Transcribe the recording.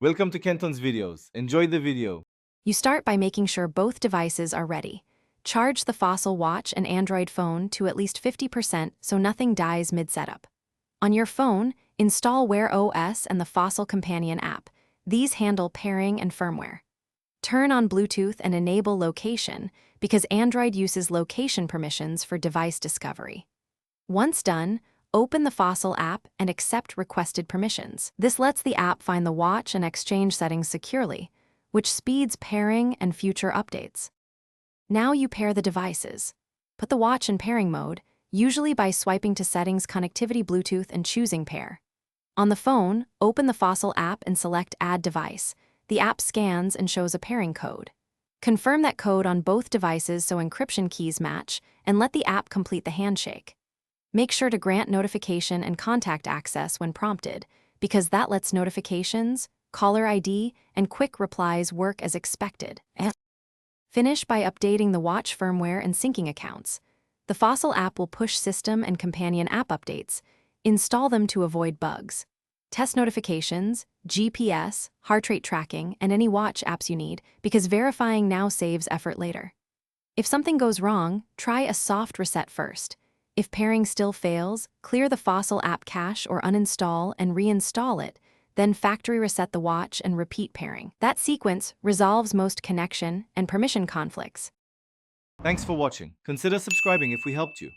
Welcome to Kenton's videos. Enjoy the video. You start by making sure both devices are ready. Charge the Fossil watch and Android phone to at least 50% so nothing dies mid-setup. On your phone, install Wear OS and the Fossil Companion app. These handle pairing and firmware. Turn on Bluetooth and enable location because Android uses location permissions for device discovery. Once done, open the Fossil app and accept requested permissions. This lets the app find the watch and exchange settings securely, which speeds pairing and future updates. Now you pair the devices. Put the watch in pairing mode, usually by swiping to Settings, Connectivity, Bluetooth, and choosing Pair. On the phone, open the Fossil app and select Add Device. The app scans and shows a pairing code. Confirm that code on both devices so encryption keys match, and let the app complete the handshake. Make sure to grant notification and contact access when prompted, because that lets notifications, caller ID, and quick replies work as expected. Finish by updating the watch firmware and syncing accounts. The Fossil app will push system and companion app updates. Install them to avoid bugs. Test notifications, GPS, heart rate tracking, and any watch apps you need, because verifying now saves effort later. If something goes wrong, try a soft reset first. If pairing still fails, clear the Fossil app cache or uninstall and reinstall it, then factory reset the watch and repeat pairing. That sequence resolves most connection and permission conflicts. Thanks for watching. Consider subscribing if we helped you.